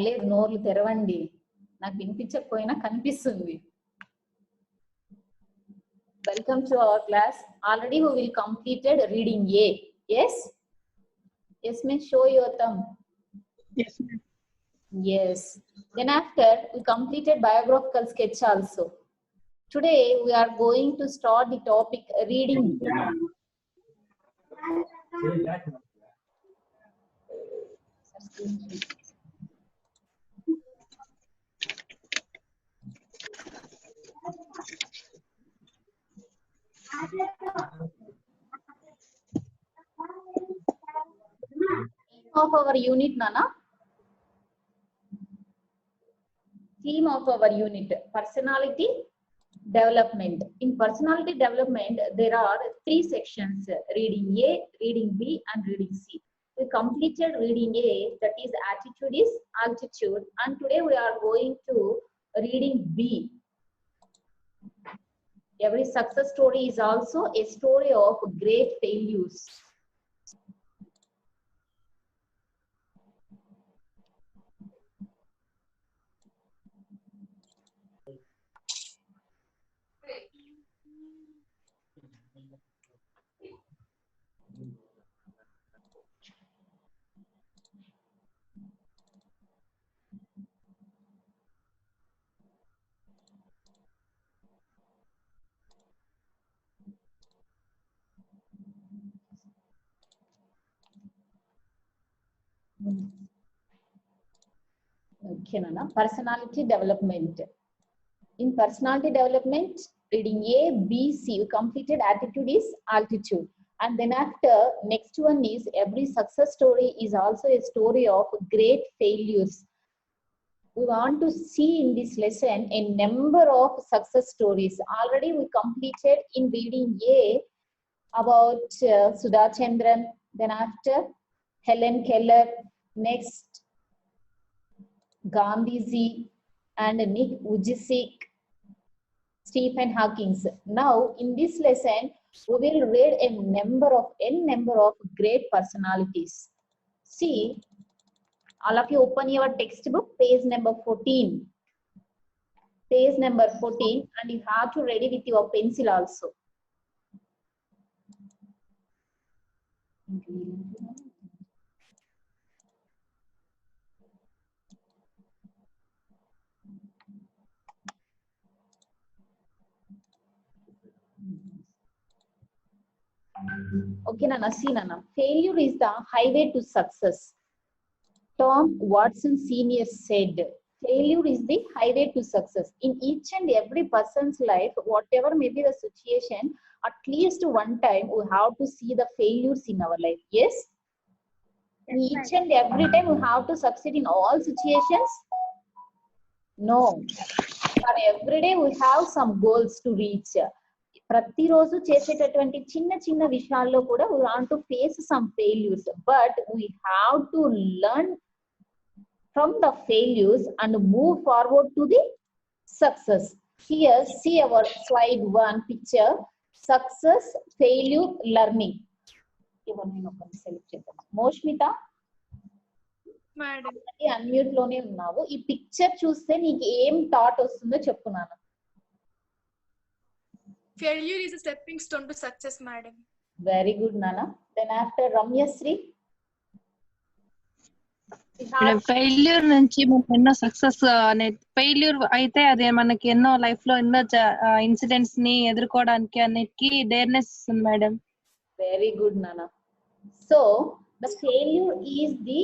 పర్లేదు నోర్లు తెరవండి, నాకు వినిపించకపోయినా కనిపిస్తుంది. Welcome to our class. Already we will completed reading A. Yes? Yes, may show your thumb. Yes, ma'am. Yes. Then after we completed biographical sketch also. Today we are going to start the topic reading B. Of our unit, Nana. Theme of our unit, personality development. In personality development, there are 3 sections: reading A, reading B, and reading C. We completed reading A, that is attitude is altitude, and today we are going to reading B. Every success story is also a story of great failures. Okay, Nana. Personality development. In personality development, reading A, B, C, you completed attitude is altitude. And then after, next one is every success story is also a story of great failures. We want to see in this lesson a number of success stories. Already we completed in reading A about Sudha Chandran, then after Helen Keller, next Gandhiji and Nick Vujicic, Stephen Hawking. Now in this lesson we will read n number of great personalities. See, all of you open your textbook, page number 14. Page number 14, and you have to read it with your pencil also. Okay, Nana, see, Nana. Failure is the highway to success. Tom Watson Sr. said, failure is the highway to success. In each and every person's life, whatever may be the situation, at least one time we have to see the failures in our life. Yes? Each and every time we have to succeed in all situations? No. For every day we have some goals to reach. ప్రతిరోజు చేసేటటువంటి చిన్న చిన్న విషయాల్లో కూడా we want to face some failures, but we have to learn from the failures and move forward to the success. Here, see our slide 1 picture, success, failure, learning. Moshmita, unmute లోనే ఉన్నావు. ఈ picture చూస్తే నీకు ఏం థాట్ వస్తుందో చెప్పున్నాను. Failure is a stepping stone to success, madam. Very good, Nana. Then after Ramya Sri. Failure నుంచి మనకి ఎన్నో సక్సెస్ అనే ఫెయిల్యూర్ అయితే అదే మనకి ఎన్నో లైఫ్ లో ఎన్నో ఇన్సిడెంట్స్ ని ఎదుర్కోవడానికి అన్నిటికీ డేర్నెస్ ఇస్తుంది madam. Very good, Nana. So the failure is the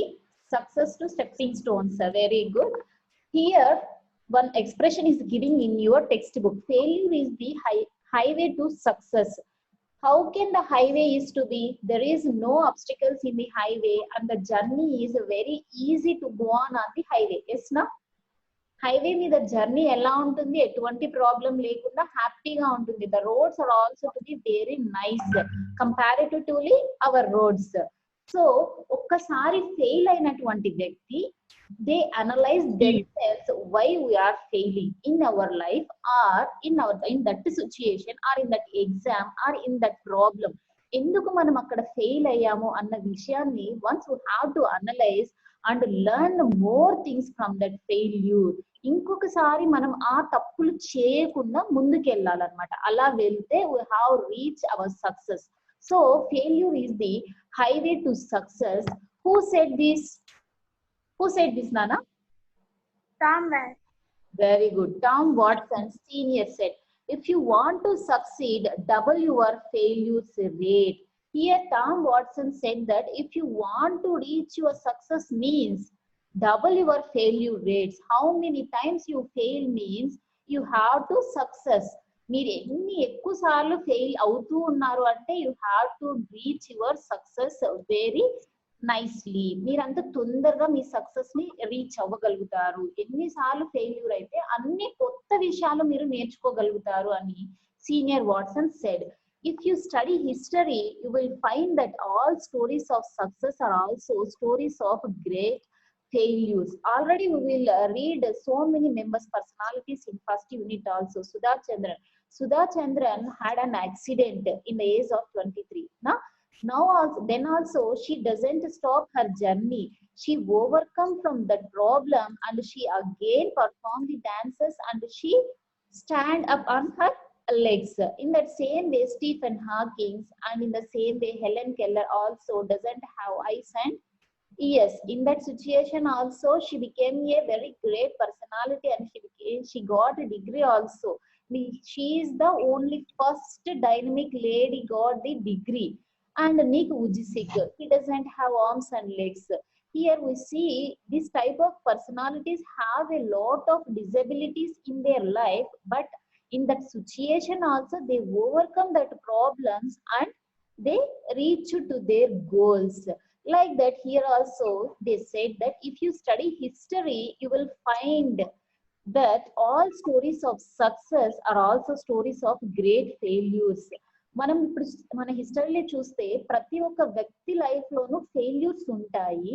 success to stepping stones. Very good. Here one expression is giving in your textbook. Failure is the highway to success. How can the highway is to be? There is no obstacles in the highway and the journey is very easy to go on the highway. Yes, na? Highway మీద journey ఎలా ఉంటుంది, ఎటువంటి problem లేకుండా హ్యాపీగా ఉంటుంది. The roads are also to be very nice comparatively our roads. So ఒక్కసారి fail అయినటువంటి వ్యక్తి, they analyze themselves why we are failing in our life or in that situation or in that exam or in that problem. ఎందుకు మనం అక్కడ fail అయ్యాము అన్న విషయాన్ని once we have to analyze and learn more things from that failure. ఇంకొకసారి మనం ఆ తప్పులు చేయకుండా ముందుకెళ్ళాలన్నమాట. అలా వెళ్తే we have reached our success. So failure is the highway to success. Who said this? Who said this, Nana? Somewhere. Very good. Tom Watson Senior said, if you want to succeed, double your failures rate. Here Tom Watson said that if you want to reach your success means double your failure rates. How many times you fail means you have to success. మీరు ఎన్ని ఎక్కువ సార్లు fail అవుతూ ఉన్నారు అంటే you have to reach your success very nicely. మీరంత తొందరగా మీ success ని రీచ్ అవ్వగలుగుతారు. ఎన్నిసార్లు ఫెయిల్యూర్ అయితే అన్ని కొత్త విషయాలు మీరు నేర్చుకోగలుగుతారు అని senior Watson said. If you study history, you will find that all stories of success are also stories of great failures. Already we will read so many members' personalities in first unit also. Sudha Chandran had an accident in the age of 23. Then also she doesn't stop her journey. She overcome from that problem and she again perform the dances and she stand up on her legs. In that same way Stephen Hawking and in the same way Helen Keller also doesn't have eyes and ears. In that situation also she became a very great personality and she got a degree also. She is the only first dynamic lady got the degree. And Nick Vujicic, he doesn't have arms and legs. Here we see this type of personalities have a lot of disabilities in their life, but in that situation also they overcome that problems and they reach to their goals. Like that here also they said that if you study history you will find that all stories of success are also stories of great failures. మనం ఇప్పుడు మన హిస్టరీలో చూస్తే ప్రతి ఒక్క వ్యక్తి life లోనూ failures ఉంటాయి.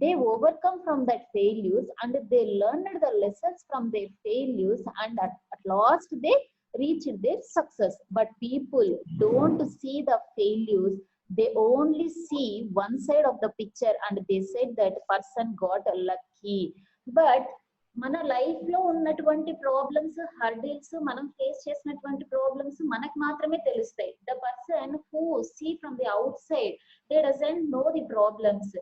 They overcome from that failures and they learned the lessons from their failures and at last they reached their success. But people don't see the failures, they only see one side of the picture and they said that person got lucky. But మన life లో ఉన్నటువంటి problems, hurdles, మనం face చేసినటువంటి problems మనకు మాత్రమే తెలుస్తాయి. The person who see from the outside they doesn't know the problems.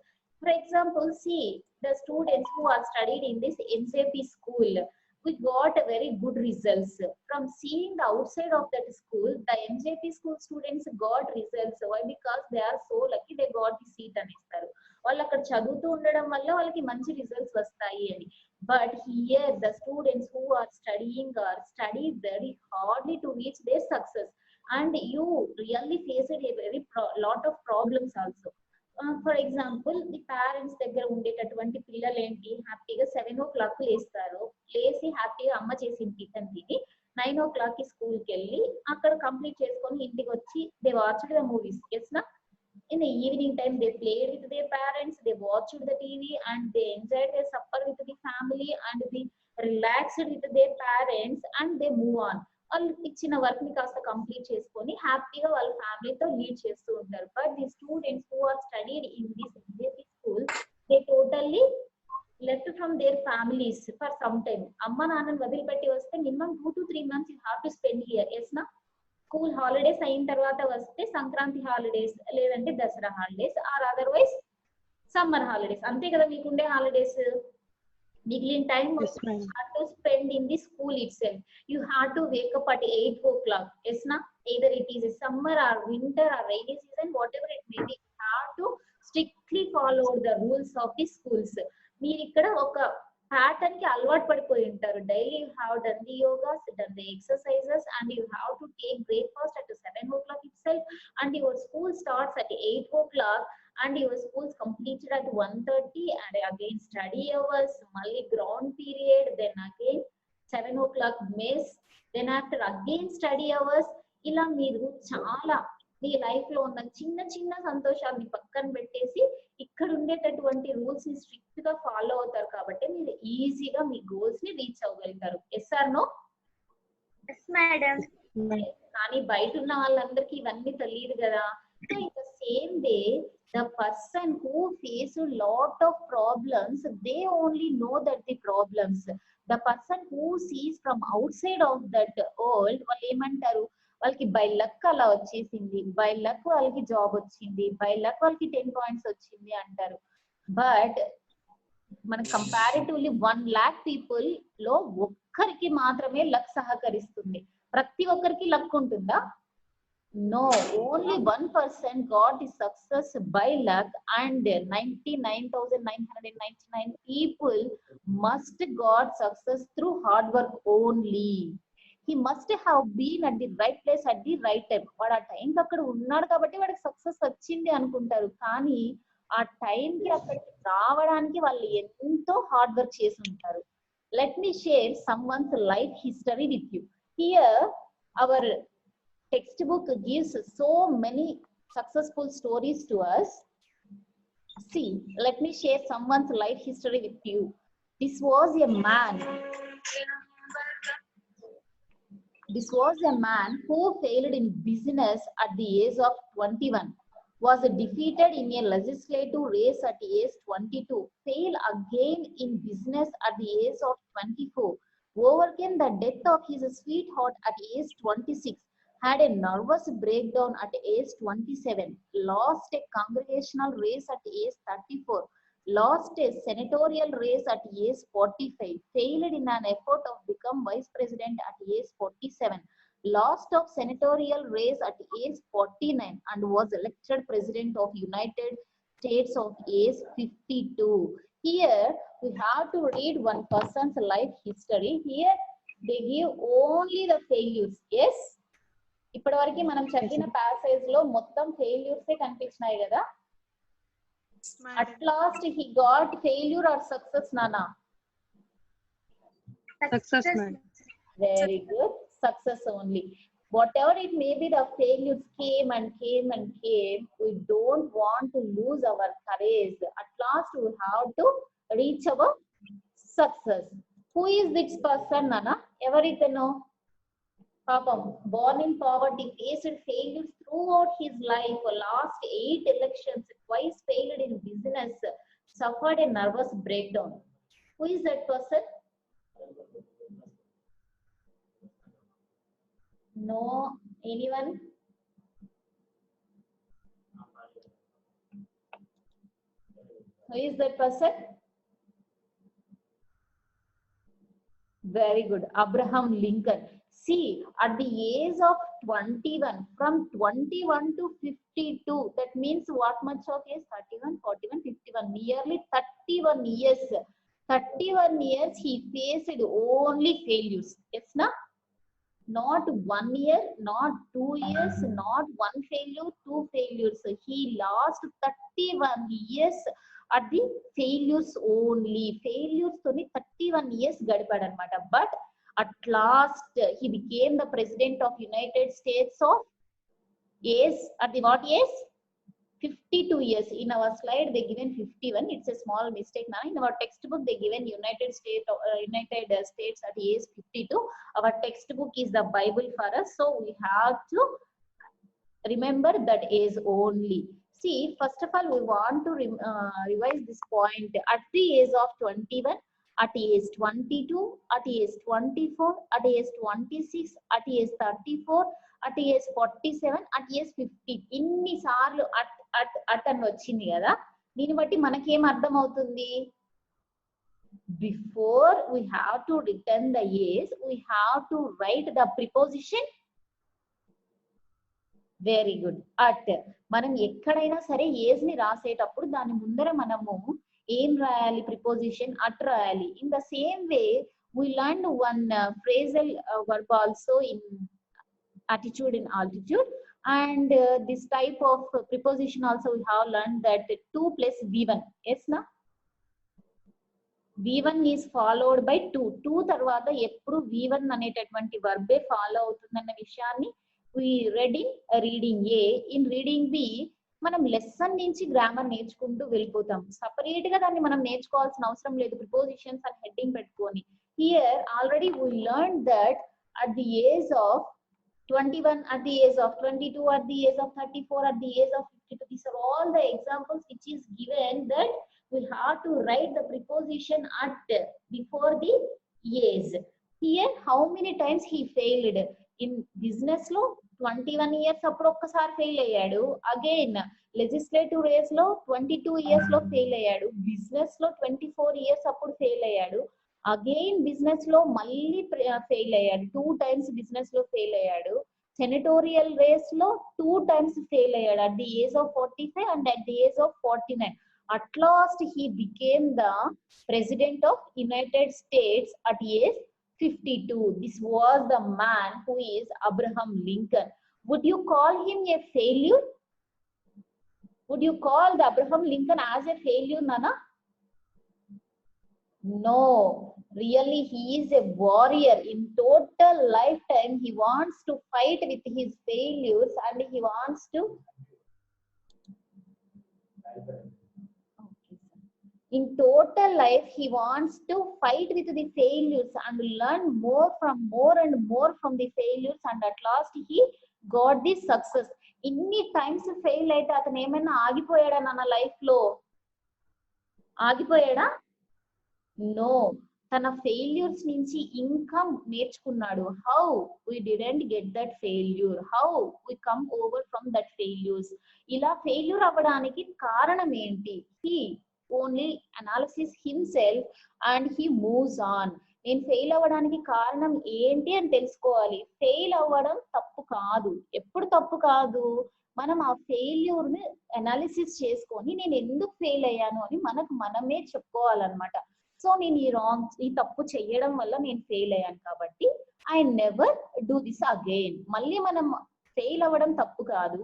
For example see the students who are studied in this NJP school, we got a very good results. From seeing the outside of that school, the MJP school students got results. Why? Because they are so lucky they got the seat అని ఇస్తారు. వాళ్ళు అక్కడ చదువుతూ ఉండడం వల్ల వాళ్ళకి మంచి results వస్తాయి అని. But here the students who are studying are studied very hardly to reach their success, and you really faced a very lot of problems also. For example the parents దగ్గర ఉండేటటువంటి పిల్లలు ఏంటి, హ్యాపీగా 7 o'clock లేస్తారు, లేసి హ్యాపీగా అమ్మ చేసిన టిఫిన్ తిని 9 o'clock కి స్కూల్ కి వెళ్ళి అక్కడ కంప్లీట్ చేసుకొని ఇంటికి వచ్చి they watched the movies. Yes నా? In the evening time they played with their parents, they watched the TV and they enjoyed their supper with the family and the relaxed with their parents and they move on. వాళ్ళు ఇచ్చిన work ని కాస్త complete చేసుకొని హ్యాపీగా వాళ్ళ ఫ్యామిలీతో lead చేస్తూ ఉంటారు. But the students who are studied in this NJP school they totally left from their families for some time. అమ్మ నాన్నని వదిలిపెట్టి వస్తే minimum 2 to 3 months you have to spend here. Yes నా? స్కూల్ హాలిడేస్ అయిన తర్వాత వస్తే సంక్రాంతి హాలిడేస్, లేదంటే Dasara holidays, or otherwise summer holidays. అంతే కదా మీకుండే హాలిడేస్. మిగిలిన time to spend in the school itself. You have to wake up at 8 o'clock. Yes na? Either it is a summer or winter or rainy season, whatever it may be, you have to strictly follow the rules of the schools. మీరు ఇక్కడ ఒక pattern కి అలవాటు పడిపోయి ఉంటారు. Daily you have done the yogas, done the exercises and you have to take breakfast at 7 o'clock itself and your school starts at 8 o'clock and your schools completed at 1:30 and again study hours, malli ground period, then again 7 o'clock mess, then after again study hours. ఇలా మీరు చాలా మీ life లో ఉన్న చిన్న చిన్న సంతోషాన్ని పక్కన పెట్టేసి ఇక్కడ ఉండేటటువంటి రూల్స్ ని స్ట్రిక్ట్ గా ఫాలో అవుతారు కాబట్టి మీరు ఈజీగా మీ గోల్స్ ని రీచ్ అవ్వగలుగుతారు. Yes or no? Yes, madam. కానీ బయట ఉన్న వాళ్ళందరికీ ఇవన్నీ తెలియదు కదా. So in the same way, the person who faces a lot of problems, they only know that the problems. The person who sees from outside of that world, వాళ్ళు ఏమంటారు, వాళ్ళకి బై లక్ అలా వచ్చేసింది, బై లక్ వాళ్ళకి job వచ్చింది, by luck వాళ్ళకి 10 points వచ్చింది అంటారు. బట్ మన కంపారిటివ్లీ 1,00,000 పీపుల్ లో ఒక్కరికి మాత్రమే లక్ సహకరిస్తుంది. ప్రతి ఒక్కరికి లక్ ఉంటుందా? No, only 1% got the success by luck, and 99,999 people must got success through hard work only. He must have been at the right place at the right time. వాడు ఆ టైంకి అక్కడ ఉన్నాడు కాబట్టి వాడికి సక్సెస్ వచ్చింది అనుకుంటారు, కానీ ఆ టైంకి అక్కడికి రావడానికి వాళ్ళు ఎంతో హార్డ్ వర్క్ చేసి ఉంటారు. Let me share someone's life history with you. Here our textbook gives so many successful stories to us. See, let me share someone's life history with you. This was a man who failed in business at the age of 21, was defeated in a legislative race at age 22, failed again in business at the age of 24, overcame the death of his sweetheart at age 26, had a nervous breakdown at age 27, lost a congregational race at age 34, lost a senatorial race at age 45, failed in an effort of become vice president at age 47, lost of senatorial race at age 49, and was elected president of United States of age 52. Here we have to read one person's life history. Here they give only the failures. Yes, ఇప్పటి వరకు మనం చదివిన passage లో మొత్తం ఫెయిల్యూర్సే కనిపించినాయి కదా. At last he got failure or success, Nana? Success, man. Very good. Success only. Whatever it may be, the failures came and came and came. We don't want to lose our courage. At last we have to reach our success. Who is this person, Nana? Everything. Papam, born in poverty, faced failures throughout his life, lost 8 elections, twice failed in business, suffered a nervous breakdown. Who is that person? No, anyone? Who is that person? Very good, Abraham Lincoln. See, at the age of 21, from 21 to 52, that means what much of age? 31, 41, 51, nearly 31 years. 31 years he faced only failures. Yes, na? Not 1 year, not 2 years, not 1 failure, 2 failures. He lost 31 years at the failures only. Failures toni 31 years gadipadu anamata. But at last he became the president of United States of age at the what age? 52 years. In our slide they given 51. It's a small mistake now. In our textbook they given United States at age 52. Our textbook is the Bible for us, so we have to remember that age only. See, first of all we want to revise this point. At the age of 21, at age 22, at age 24, at age 26, at age 34, at age 47, at age 50. ఇన్ని సార్లు at అని వచ్చింది కదా. దీన్ని బట్టి మనకేం అర్థం అవుతుంది? Before we have to return the age, we have to write the preposition. Very good. At మనం ఎక్కడైనా సరే ఏజ్ ని రాసేటప్పుడు దాని ముందర మనము ఏం రాయాలి? ప్రిపోజిషన్ అట్ రాయాలి. In the same way we learned one phrasal verb also in attitude and altitude, and this type of preposition also we have learned that 2 plus v1. yes na? v1 is followed by 2. 2 తర్వాత ఎప్పుడు v1 అనేటటువంటి వర్బే follow అవుతుందన్న విషయాన్ని we read in reading A. in reading B మనం lesson నుంచి grammar నేర్చుకుంటూ వెళ్ళిపోతాం. Separate గా దాన్ని మనం నేర్చుకోవాల్సిన అవసరం లేదు, ప్రిపోజిషన్స్ అని హెడ్డింగ్ పెట్టుకొని. Here already we learned that at the age of 21 at the age of 22, at the age of 34, at the age of 52. These are all the examples which is given that we have to write the preposition at before the age. Here, how many times he failed? In business lo 21 years appudu okkasari fail ayyadu. Again, legislative race lo 22 years lo fail ayyadu. Business lo 24 years appudu fail ayyadu. Again business లో మళ్ళీ fail అయ్యాడు. 2 times business లో fail అయ్యాడు. Senatorial race లో 2 times fail అయ్యాడు at the age of 45 and at the age of 49. At last he became the president of United States at age 52. This was the man who is Abraham Lincoln. Would you call him a failure? Would you call the Abraham Lincoln as a failure, Nana? No, really he is a warrior. In total lifetime he wants to fight with his failures and he wants to in total life he wants to fight with the failures and learn more and more from the failures, and at last he got the success. Inni times fail aithe atanu emaina aagipoyada nana life lo aagipoyada? No, తన failures నుంచి ఇంకా నేర్చుకున్నాడు. How we didn't get that failure, how we come over from that failures. ఇలా failure అవ్వడానికి కారణం ఏంటి? he only analysis himself and he moves on. నేను fail అవ్వడానికి కారణం ఏంటి అని తెలుసుకోవాలి. ఫెయిల్ అవ్వడం తప్పు కాదు. ఎప్పుడు తప్పు కాదు? మనం ఆ ఫెయిల్యూర్ ని అనాలిసిస్ చేసుకొని నేను ఎందుకు ఫెయిల్ అయ్యాను అని మనకు మనమే చెప్పుకోవాలన్నమాట. సో నేను ఈ తప్పు చెయ్యడం వల్ల నేను ఫెయిల్ అయ్యాను కాబట్టి I never do this again. మళ్ళీ మనం ఫెయిల్ అవ్వడం తప్పు కాదు.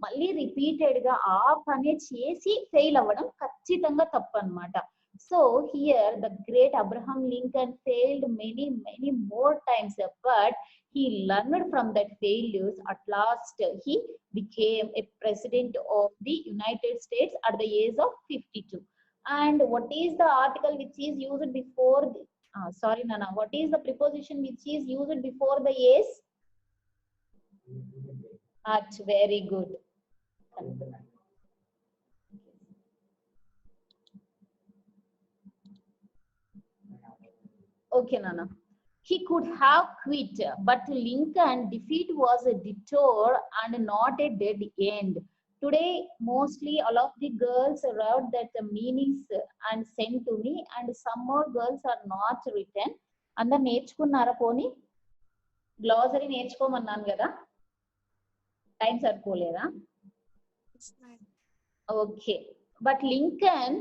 మళ్ళీ రిపీటెడ్ గా ఆ పనే చేసి ఫెయిల్ అవ్వడం ఖచ్చితంగా తప్పు అన్నమాట. So here the great Abraham Lincoln failed many more times, but he learned from that failures. At last he became a president of the United States at the age of 52. And what is the article which is used before the, sorry Nana, what is the preposition which is used before the age? At. Very good. Okay Nana, he could have quit, but Lincoln defeat was a detour and not a dead end. Today mostly all of the girls wrote that the meanings and sent to me, and some more girls are not written. అందరు నేర్చుకున్నారా? పోనీ glossary నేర్చుకోమన్నాను కదా, time సరిపోలేదా? Okay, but Lincoln,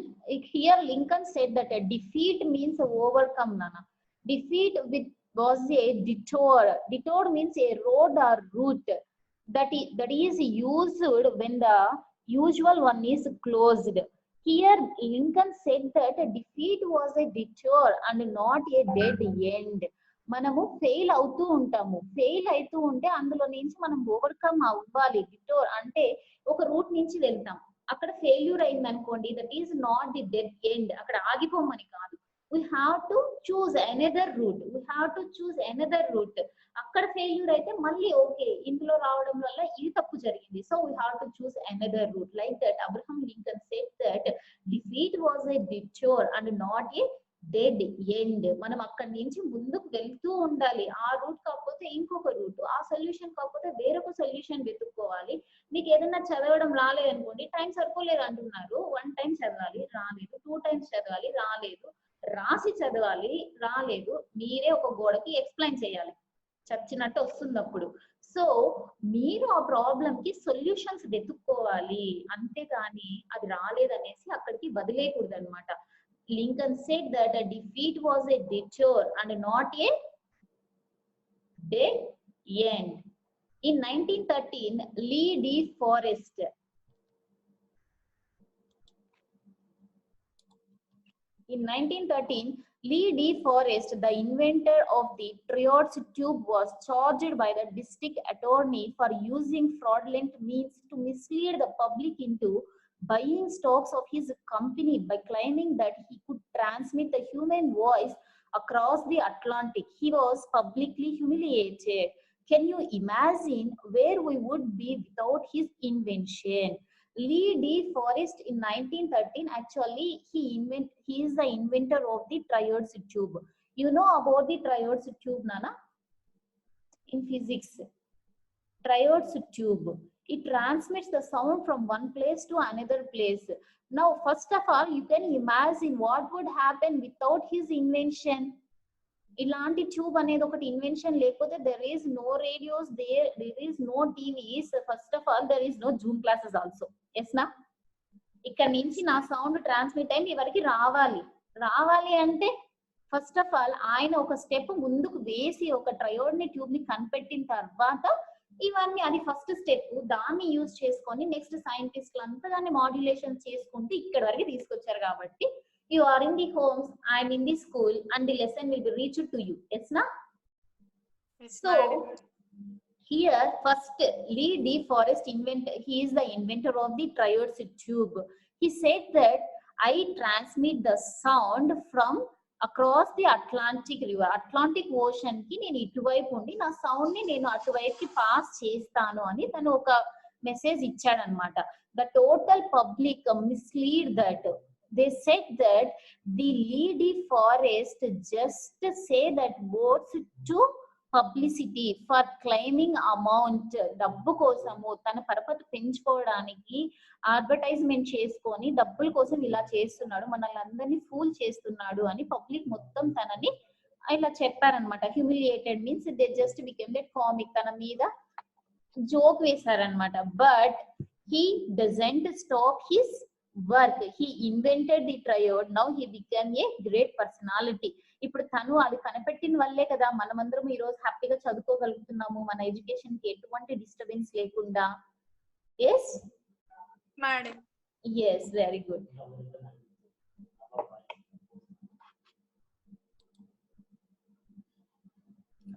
here Lincoln said that a defeat means overcome. Nana, defeat was a detour. Detour means a road or route that is used when the usual one is closed. Here Lincoln said that a defeat was a detour and not a dead end. మనము fail అవుతూ ఉంటాము. Fail అవుతూ ఉంటే అందులో నుంచి మనం overcome అవ్వాలి. Detour అంటే ఒక రూట్ నుంచి వెళ్తాం, అక్కడ ఫెయిల్యూర్ అయింది అనుకోండి, that is not the dead end. అక్కడ ఆగిపోమని కాదు. we have to choose another route. అక్కడ ఫెయిల్యూర్ అయితే మళ్ళీ ఓకే, ఇందులో రావడం వల్ల ఇది తప్పు జరిగింది, so we have to choose another route. Like that Abraham Lincoln said that defeat was a detour and not a dead end. మనం అక్కడి నుంచి ముందుకు వెళ్తూ ఉండాలి. ఆ రూట్ కాకపోతే ఇంకొక రూట్, ఆ సొల్యూషన్ కాకపోతే వేరొక సొల్యూషన్ వెతుక్కోవాలి. మీకు ఏదైనా చదవడం రాలేదు అనుకోండి, టైం సరిపోలేదు అంటున్నారు, 1 time చదవాలి రాలేదు, 2 times చదవాలి రాలేదు, రాసి చదవాలి రాలేదు, మీరే ఒక గోడకి ఎక్స్ప్లెయిన్ చేయాలి, చచ్చినట్టు వస్తుంది అప్పుడు. సో మీరు ఆ ప్రాబ్లం కి సొల్యూషన్స్ వెతుక్కోవాలి, అంతేగాని అది రాలేదనేసి అక్కడికి వదిలేయకూడదు అనమాట. Lincoln said that a defeat was a detour and not a dead end. In 1913, Lee D. Forest Lee D. Forest, the inventor of the Triot's tube, was charged by the district attorney for using fraudulent means to mislead the public into buying stocks of his company by claiming that he could transmit the human voice across the Atlantic. He was publicly humiliated. Can you imagine where we would be without his invention? Lee De Forest in 1913, actually he is the inventor of the Triode tube. You know about the Triode tube, Nana? In physics, Triode tube, it transmits the sound from one place to another place. Now first of all, you can imagine what would happen without his invention. ఇలాంటి tube అనేది ఒకటి invention లేకపోతే there is no radios, there is no TVs, first of all there is no Zoom classes also. Yes నా? ఇక్కడ నుంచి నా sound transmit అయ్యి మీ వరకు రావాలి అంటే ఫస్ట్ ఆఫ్ ఆల్ ఆయన ఒక స్టెప్ ముందుకు వేసి ఒక ట్రయోడ్ ని ట్యూబ్ ని కనిపెట్టిన తర్వాత ఇవన్నీ, అది ఫస్ట్ స్టెప్, దాన్ని యూజ్ చేసుకొని నెక్స్ట్ సైంటిస్టులు అంతా దాన్ని మాడ్యులేషన్ చేసుకుంటూ ఇక్కడ వరకు తీసుకొచ్చారు. కాబట్టి you are in the homes, I am in the school, and the lesson will be reached to you. Yes, na? Yes, So here first Lee De Forest he is the inventor of the Triode tube. He said that I transmit the sound from across the Atlantic river, Atlantic ocean ki nenu ituvaipu undi na sound ni nenu atuvaipu ki pass chestanu ani tanu oka message ichchadu anamata. The total public mislead that. They said that the Lee De Forest just say that words to publicity for claiming amount, డబ్బు కోసము తన పరపతి పెంచుకోవడానికి advertisement చేసుకొని డబ్బుల కోసం ఇలా చేస్తున్నాడు, మనల్ని అందరినీ ఫూల్ చేస్తున్నాడు అని పబ్లిక్ మొత్తం తనని ఇలా చెప్పారనమాట. Humiliated means they just became that comic, తన మీద జోక్ వేశారనమాట. But he doesn't stop his work. He invented the triode. Now he became a great personality. ఇప్పుడు తను అది కనిపెట్టిన వల్లే కదా మనమందరం ఈ రోజు హ్యాపీగా చదువుకోగలుగుతున్నాము, మన ఎడ్యుకేషన్ కి ఎటువంటి డిస్టర్బెన్స్ లేకుండా. Yes madam. Yes, very good.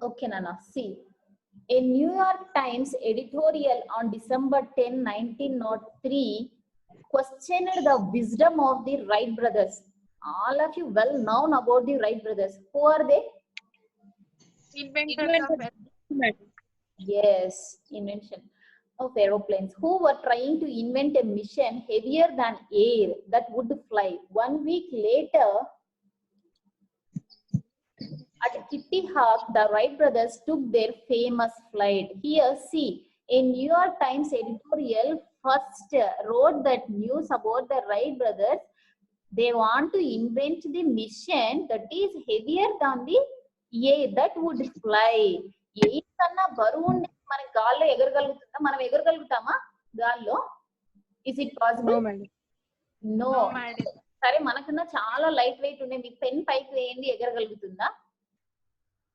Okay నాన్న, see a New York Times editorial on December 10, 1903 questioned the wisdom of the Wright brothers. All of you well known about the Wright brothers. Who are they? Inventors of Yes, invention of aeroplanes. Who were trying to invent a mission heavier than air that would fly. 1 week later, at Kitty Hawk, the Wright brothers took their famous flight. Here, see, a New York Times editorial first wrote that news about the Wright brothers. They want to invent the mission that is heavier than the air that would fly. Air kanna baruvu unde mana gaల్లో ఎగరగలుగుతుందా? మనం ఎగరగలుగుతామా గాల్లో? Is it possible? No. సరే, మనకన్నా చాలా light weight ఉండే మీకు pen పైకి వేయండి, ఎగరగలుగుతుందా?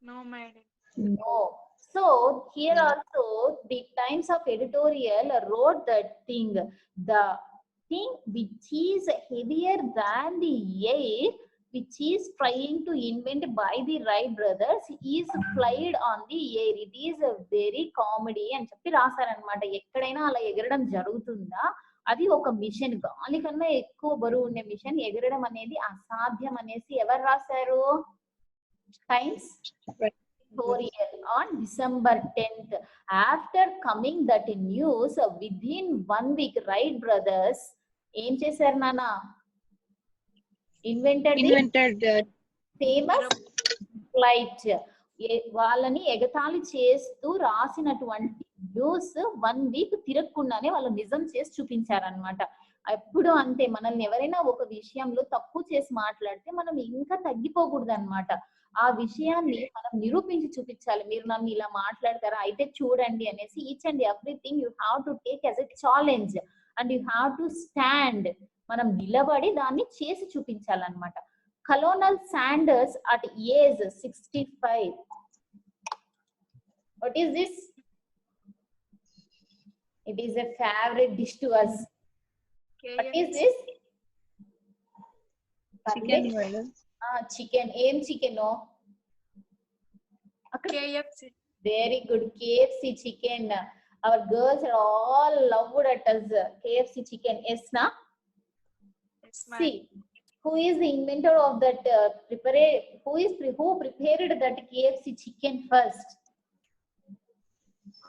No, madam. No. So here also the Times of editorial wrote that thing, the thing which is heavier than the air, which is trying to invent by the Wright brothers, is flied on the air. It is a very comedy అని చెప్పి రాశారనమాట. ఎక్కడైనా అలా ఎగరడం జరుగుతుందా? అది ఒక machine, గాలి కన్నా ఎక్కువ బరువు ఉండే మిషన్ ఎగరడం అనేది అసాధ్యం అనేసి ఎవరు రాశారు? Times editorial on December 10th. After coming that news, within 1 week, Wright brothers ఏం చేశారు నాన్న? Invented famous flight. వాళ్ళని ఎగతాళి చేస్తూ రాసినటువంటి న్యూస్ 1 వీక్ తిరగకుండానే వాళ్ళు నిజం చేసి చూపించారనమాట. ఎప్పుడు అంతే, మనల్ని ఎవరైనా ఒక విషయంలో తప్పు చేసి మాట్లాడితే మనం ఇంకా తగ్గిపోకూడదు అనమాట. ఆ విషయాన్ని మనం నిరూపించి చూపించాలి. మీరు నన్ను ఇలా మాట్లాడతారా, అయితే చూడండి అనేసి each and everything you have to take as a challenge and you have to stand. మనం నిలబడి దాన్ని చేసి చూపించాలన్నమాట. Colonel Sanders at age 65. What is this? It is a favorite dish to us. What is this? Chicken, madam. Chicken. Aim chicken, no? KFC. Very good. KFC chicken. Our girls are all loved at us. KFC chicken. Yes, na? Yes, ma'am. See, who is the inventor of that who prepared that KFC chicken first?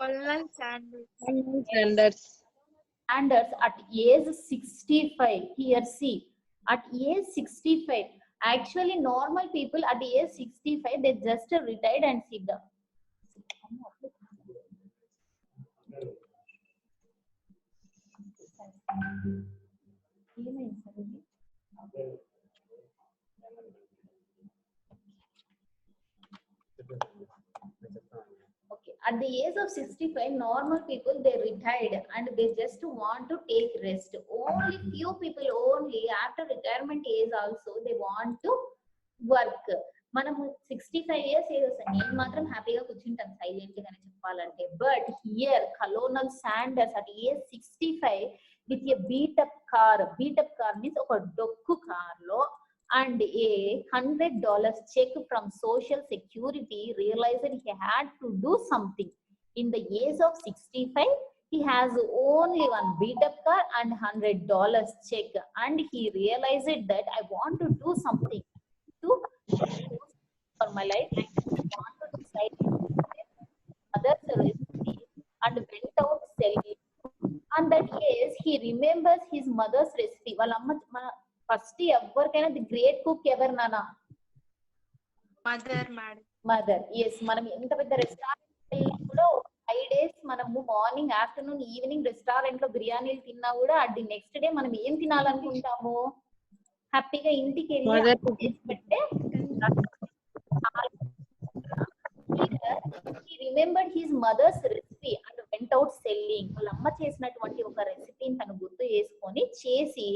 Colonel Sanders. Sanders. Sanders at age 65. Here see, at age 65, actually normal people at age 65 they just retired and sit down. Okay, at the age of 65, normal people they retired and they just want to take rest. Only few people only after retirement age also they want to work. మనము 65 years age వస్తాయి, నేను మాత్రం హ్యాపీగా కూర్చుంటాను silent గానే చెప్పాలంటే. But here Colonel Sanders at age 65 with a beat up car means ఒక డొక్కు కార్ లో and a $100 check from Social Security, realized he had to do something. In the age of 65, he has only one beat up car and $100 check, and he realized that I want to do something to for my life. I want to decide mother's recipe and went out selling. And that yes, he remembers his mother's recipe. వాళ్ళ అమ్మ first ఎవరికైనా the great cook ఎవరు నాన్న? Mother madam. Mother. Yes, మనం ఎంత పెద్ద restaurant కూడా 5 days మనము మార్నింగ్ ఆఫ్టర్నూన్ ఈవినింగ్ రెస్టారెంట్ లో బిర్యానీలు తిన్నా కూడా అది నెక్స్ట్ డే మనం ఏం తినాలనుకుంటాము? హ్యాపీగా ఇంటికి వెళ్ళి పెట్టే. He remembered his mother's recipe and went out selling. వాళ్ళ అమ్మ చేసినటువంటి ఒక రెసిపీని తను గుర్తు చేసుకొని చేసి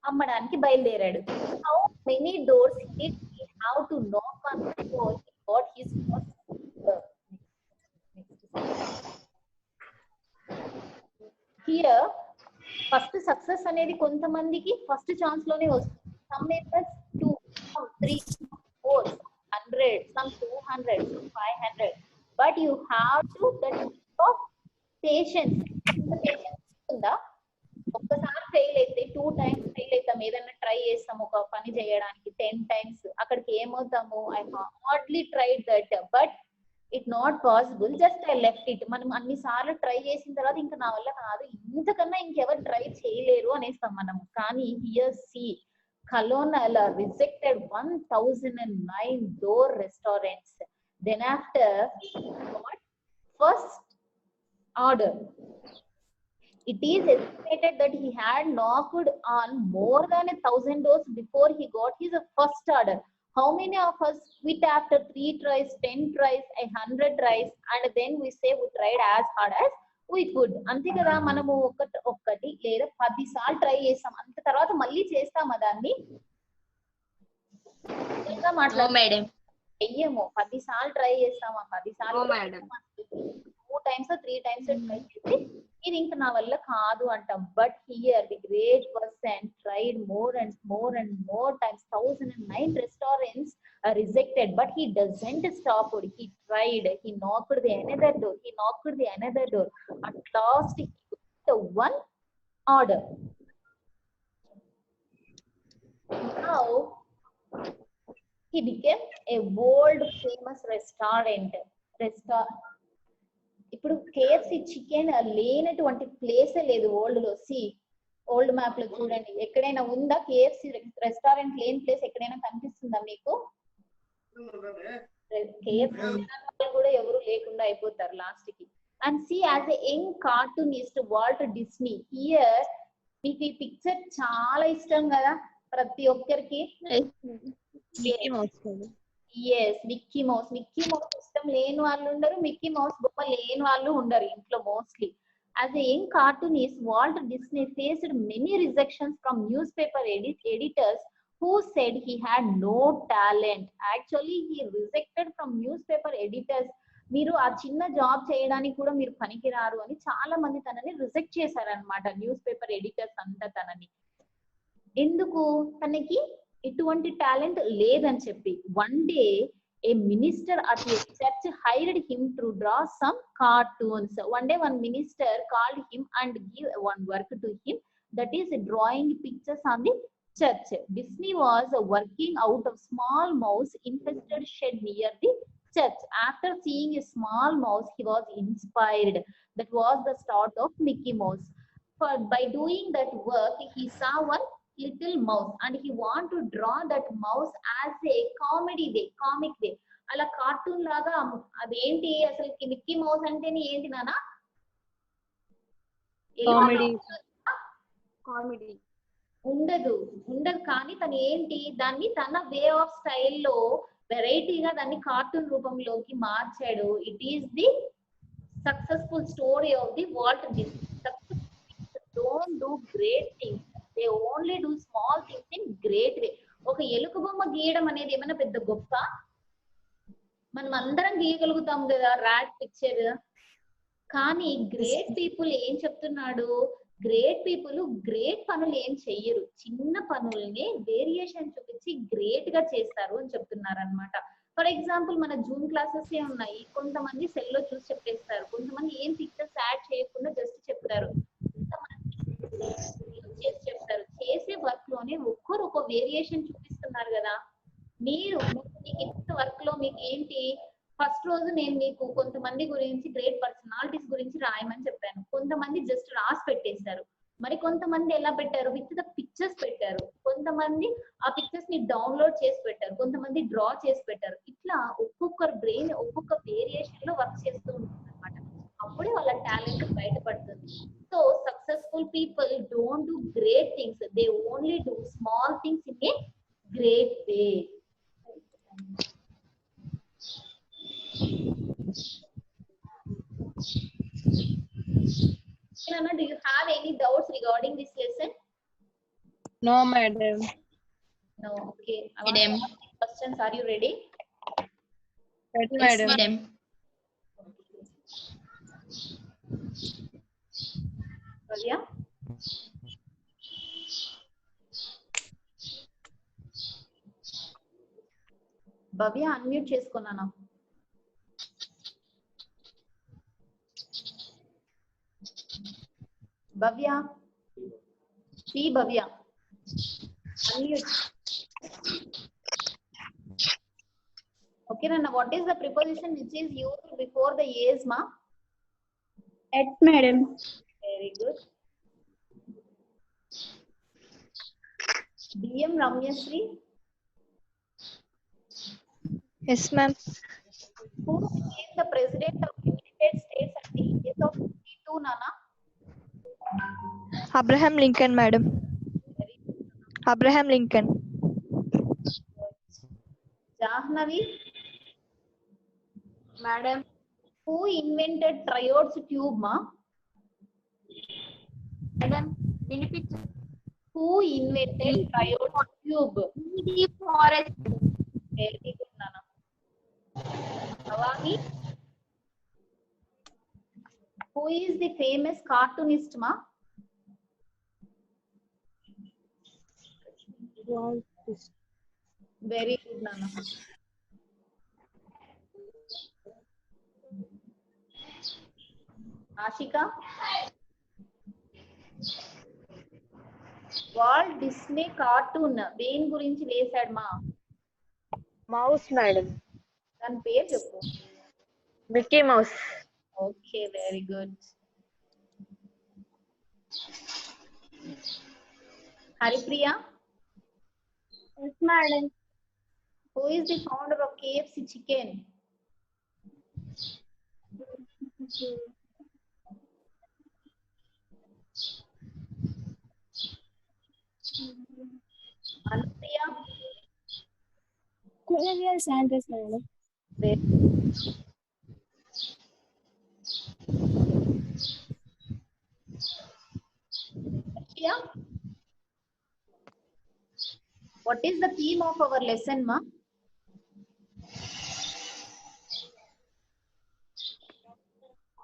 అమ్మడానికి బయలుదేరాడు. How many doors did he have to knock on before he got his first order? Here first success అనేది కొంతమందికి ఫస్ట్ ఛాన్స్ లోనే వస్తుంది. Some members 2, some 3, 4, 100, some 200, some 500. But you have to that of patience. ఉందా? ఒక్కసారి fail అయితే 2 times fail అవుతాం. ఏదైనా try చేస్తాం ఒక పని చేయడానికి 10 times, అక్కడికి ఏమవుతాము? I hardly tried that but it not possible, just I left it. మనం అన్ని సార్లు ట్రై చేసిన తర్వాత ఇంకా నా వల్ల కాదు, ఇంతకన్నా ఇంకెవరు ట్రై చేయలేరు అనేస్తాం మనం. కానీ here see Colonel rejected 1009 door restaurants. Then after what? First order. It is estimated that he had knocked on more than 1,000 doors before he got his first order. How many of us quit after 3 tries, 10 tries, 100 tries, and then we say we tried as hard as we could? అంతే కదా, మనము ఒక్కటి లేదా 10 సార్లు try చేస్తాం, అంత తర్వాత మళ్ళీ చేస్తామా దాన్ని? మేడం చెయ్యము. 10 సార్లు ట్రై చేస్తామా? 10 సార్లు 2 times 3 times ట్రై చేసి ఇది ఇంకా నా వల్ల కాదు అంటాం. But here the great person tried more and more times. 1009 restaurants are rejected, but he doesn't stop. He tried, he knocked the another door, at last he got the one order. Now he became a world famous restaurant. ఇప్పుడు KFC chicken లేనటువంటి ప్లేసే లేదు world లో. C old map లో చూడండి, ఎక్కడైనా ఉందా KFC restaurant లేని place ఎక్కడైనా కనిపిస్తుందా మీకు? కేఎఫ్సి కూడా ఎవరు లేకుండా అయిపోతారు లాస్ట్ కి. And see as a young cartoonist Walt Disney, here మీకు ఈ పిక్చర్ చాలా ఇష్టం కదా ప్రతి ఒక్కరికి. ఎస్, మిక్కీ మౌస్ ఇష్టం లేని వాళ్ళు ఉండరు, మిక్కీ మౌస్ బొమ్మ లేని వాళ్ళు ఉండరు ఇంట్లో mostly. As a young cartoonist, Walt Disney faced many rejections from newspaper editors who said he had no talent. Actually, he rejected from newspaper editors. మీరు ఆ చిన్న జాబ్ చేయడానికి కూడా మీరు పనికిరారు అని చాలా మంది తనని రిజెక్ట్ చేశారనమాట, న్యూస్ పేపర్ ఎడిటర్స్ అంతా తనని. ఎందుకు? తనకి ఎటువంటి టాలెంట్ లేదని చెప్పి. One day a minister at a church hired him to draw some cartoons. One day one minister called him and gave one work to him, that is drawing pictures on the church. Disney was working out of small mouse infested shed near the steps. After seeing a small mouse, he was inspired. That was the start of Mickey Mouse. By doing that work, he saw one little mouse and he want to draw that mouse as a comedy way, comic way. అలా cartoon లాగా అదేంటి అసలు Mickey mouse అంటేనే ఏంటి నాన్న? Comedy comedy ఉండదు ఉండదు కానీ తను ఏంటి దాన్ని తన వే ఆఫ్ స్టైల్లో వెరైటీగా దాన్ని కార్టూన్ రూపంలోకి మార్చాడు. It is the successful story of the Walt Disney. Don't do great things, they only do small things in great way. ఒక ఎలుక బొమ్మ గీయడం అనేది ఏమైనా పెద్ద గొప్ప? మనం అందరం గీయగలుగుతాం కదా ర్యాట్ పిక్చర్. కానీ గ్రేట్ పీపుల్ ఏం చెప్తున్నాడు? గ్రేట్ పీపుల్ గ్రేట్ పనులు ఏం చెయ్యరు, చిన్న పనుల్ని వేరియేషన్ చూపించి గ్రేట్ గా చేస్తారు అని చెప్తున్నారు అనమాట. ఫర్ ఎగ్జాంపుల్ మన జూమ్ క్లాసెస్ ఏ ఉన్నాయి, కొంతమంది సెల్ లో చూసి చెప్పేస్తారు, కొంతమంది ఏం పిక్చర్స్ యాడ్ చేయకుండా జస్ట్ చెప్తారు, చేసి చెప్తారు. చేసే వర్క్ లోనే ఒక్కరు ఒక వేరియేషన్ చూపిస్తున్నారు కదా. మీరు మీకు ఇంత వర్క్ లో మీకు ఏంటి, ఫస్ట్ రోజు నేను మీకు కొంతమంది గురించి గ్రేట్ పర్సనాలిటీస్ గురించి రాయమని చెప్పాను, కొంతమంది జస్ట్ రాసి పెట్టేశారు, మరి కొంతమంది ఎలా పెట్టారు, విత్ ద పిక్చర్స్ పెట్టారు, కొంతమంది ఆ పిక్చర్స్ ని డౌన్లోడ్ చేసి పెట్టారు, కొంతమంది డ్రా చేసి పెట్టారు. ఇట్లా ఒక్కొక్కరు బ్రెయిన్ ఒక్కొక్క వేరియేషన్ లో వర్క్ చేస్తూ ఉంటుంది అనమాట. అప్పుడే వాళ్ళ టాలెంట్ బయటపడుతుంది. So successful people don't do great things, they only do small things in a great way. Nana, do you have any doubts regarding this lesson? No, madam. No. Okay. I want to ask the questions. Are you ready? Ready, Yes, madam. madam. Bhavya? Bhavya, unmute చేసుకున్నాను. Bhavya. See Bhavya. Unmute. Okay, Nana, what is the preposition which is used before the is, ma? At, madam. Very good. DM Ramyasri. Yes, ma'am. Who became the president of United States at the age of 52, Nana? Abraham Lincoln, madam. Very good. Abraham Lincoln. Jahnavi. Madam Who invented triodes tube, ma? Madam వినిపించు. Who invented triodes tube? Forest Very good, Nana. Avani. Who is the famous cartoonist, ma? Very good, Nana. Ashika. Walt Disney cartoon దేని గురించి వేశాడు మా? Mouse, madam. దాని పేరు చెప్పు. Mickey Mouse. Okay, very good. Haripriya. Yes, madam. Who is the founder of KFC chicken? Anupriya. Colonial Sanders, madam. What is the theme of our lesson, ma?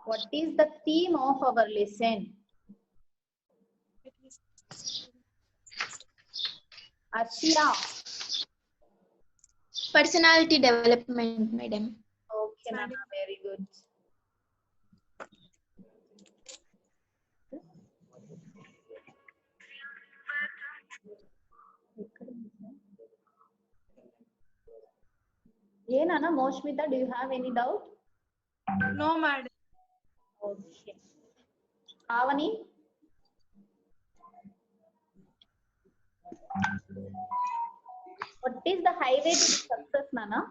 What is the theme of our lesson? Arshia. Personality development, madam. Okay, Nana, very good. Yeah, Nana, Moshmita, do you have any doubt? No, madam. Okay. Avani? What is the highway to success, Nana?